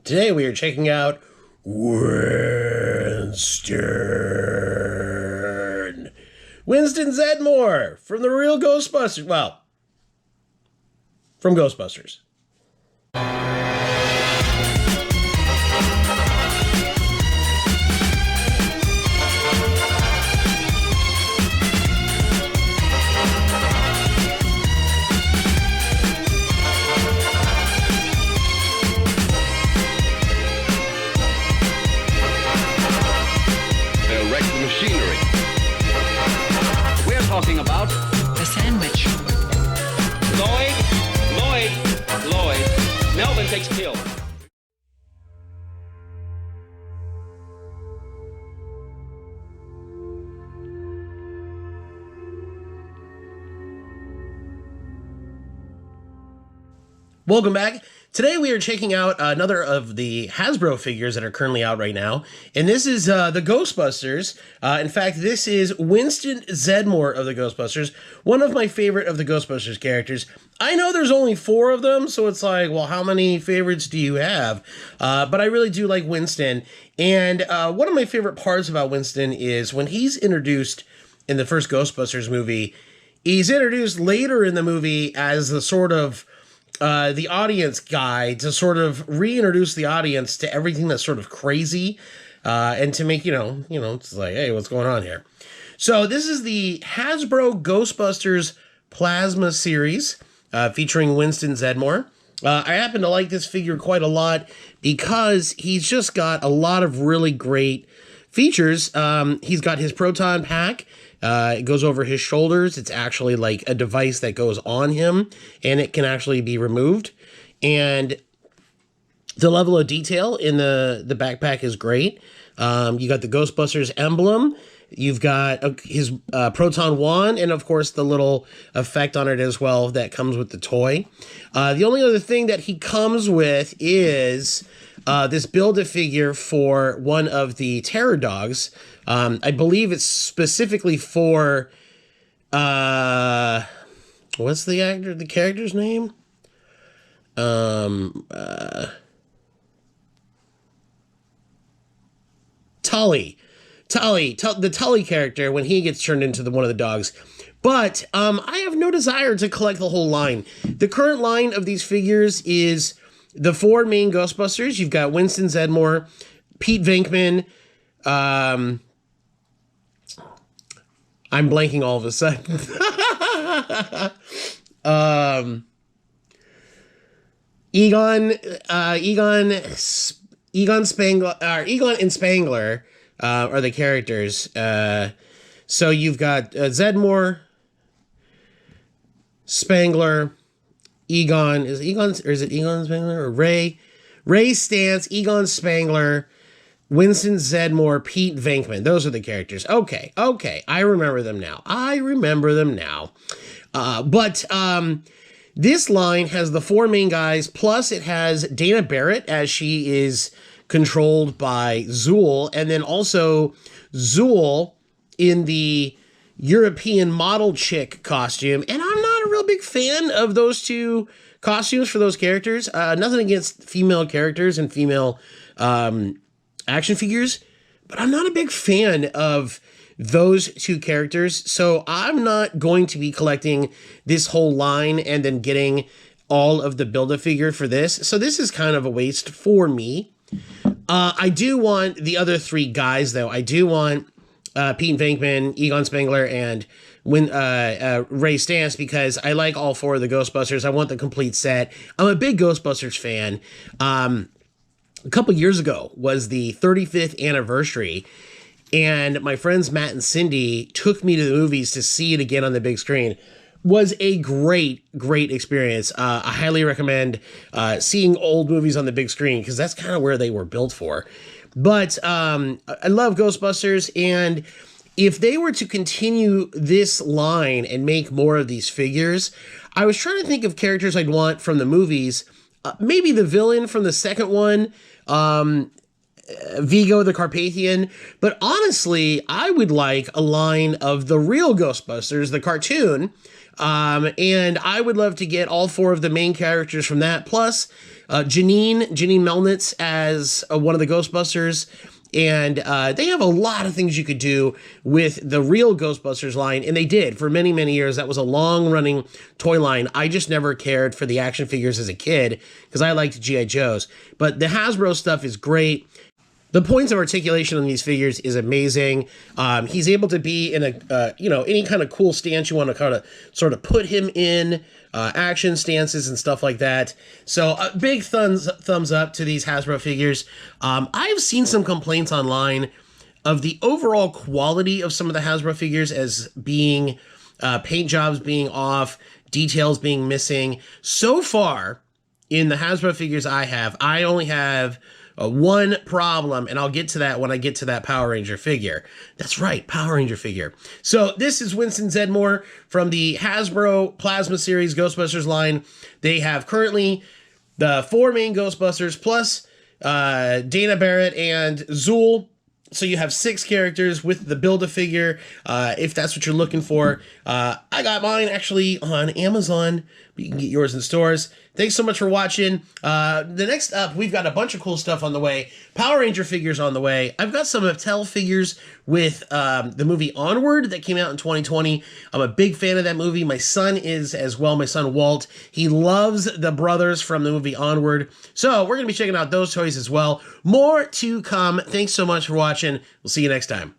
Today we are checking out Winston Zeddmore from the real Ghostbusters. Well, from Ghostbusters. Machinery. We're talking about the sandwich. Lloyd. Melvin takes kill. Welcome back. Today we are checking out another of the Hasbro figures that are currently out right now, and this is the Ghostbusters. In fact, this is Winston Zeddmore of the Ghostbusters, one of my favorite of the Ghostbusters characters. I know there's only 4 of them, so it's like, well, how many favorites do you have? But I really do like Winston, and one of my favorite parts about Winston is when he's introduced in the first Ghostbusters movie, he's introduced later in the movie as the sort of the audience guy to sort of reintroduce the audience to everything that's sort of crazy, and to make, you know, it's like, hey, what's going on here? So this is the Hasbro Ghostbusters Plasma Series, featuring Winston Zeddmore. I happen to like this figure quite a lot because he's just got a lot of really great features. He's got his proton pack. It goes over his shoulders. It's actually like a device that goes on him, and it can actually be removed. And the level of detail in the backpack is great. You got the Ghostbusters emblem. You've got his proton wand, and of course the little effect on it as well that comes with the toy. The only other thing that he comes with is this Build-A-Figure for one of the terror dogs. I believe it's specifically for, what's the character's name? Tully, the Tully character when he gets turned into one of the dogs. But I have no desire to collect the whole line. The current line of these figures is the 4 main Ghostbusters. You've got Winston Zeddmore, Pete Venkman, I'm blanking all of a sudden. Egon and Spangler are the characters. So you've got Zeddmore, Spangler, Egon. Is it Egon Spangler or Ray? Ray Stantz, Egon Spangler, Winston Zeddmore, Pete Venkman. Those are the characters. Okay. I remember them now. But this line has the 4 main guys, plus it has Dana Barrett as she is controlled by Zool, and then also Zool in the European model chick costume. And I'm not a real big fan of those 2 costumes for those characters. Nothing against female characters and female action figures, but I'm not a big fan of those 2 characters, so I'm not going to be collecting this whole line and then getting all of the Build-A-Figure for this. So this is kind of a waste for me. I do want the other 3 guys, though. I do want Pete Venkman, Egon Spangler, and Ray Stantz, because I like all 4 of the Ghostbusters. I want the complete set. I'm a big Ghostbusters fan. A couple years ago was the 35th anniversary, and my friends Matt and Cindy took me to the movies to see it again on the big screen. Was a great experience. I highly recommend seeing old movies on the big screen, because that's kind of where they were built for. But I love Ghostbusters, and if they were to continue this line and make more of these figures, I was trying to think of characters I'd want from the movies. Maybe the villain from the second one, Vigo the Carpathian, but honestly, I would like a line of the real Ghostbusters, the cartoon, and I would love to get all 4 of the main characters from that, plus Janine Melnitz as one of the Ghostbusters. And they have a lot of things you could do with the real Ghostbusters line, and they did for many, many years. That was a long-running toy line. I just never cared for the action figures as a kid because I liked G.I. Joes. But the Hasbro stuff is great. The points of articulation on these figures is amazing. He's able to be in a, any kind of cool stance you want to kind of sort of put him in, action stances and stuff like that. So big thumbs up to these Hasbro figures. I've seen some complaints online of the overall quality of some of the Hasbro figures as being paint jobs being off, details being missing. So far, in the Hasbro figures I only have one problem, and I'll get to that when I get to that Power Ranger figure. That's right, Power Ranger figure. So this is Winston Zeddmore from the Hasbro Plasma Series Ghostbusters line. They have currently the 4 main Ghostbusters plus Dana Barrett and Zool. So you have 6 characters with the Build-A-Figure, if that's what you're looking for. I got mine actually on Amazon, but you can get yours in stores. Thanks so much for watching. The next up, we've got a bunch of cool stuff on the way. Power Ranger figures on the way. I've got some Mattel figures with the movie Onward that came out in 2020. I'm a big fan of that movie. My son is as well, my son Walt. He loves the brothers from the movie Onward. So we're going to be checking out those toys as well. More to come. Thanks so much for watching. We'll see you next time.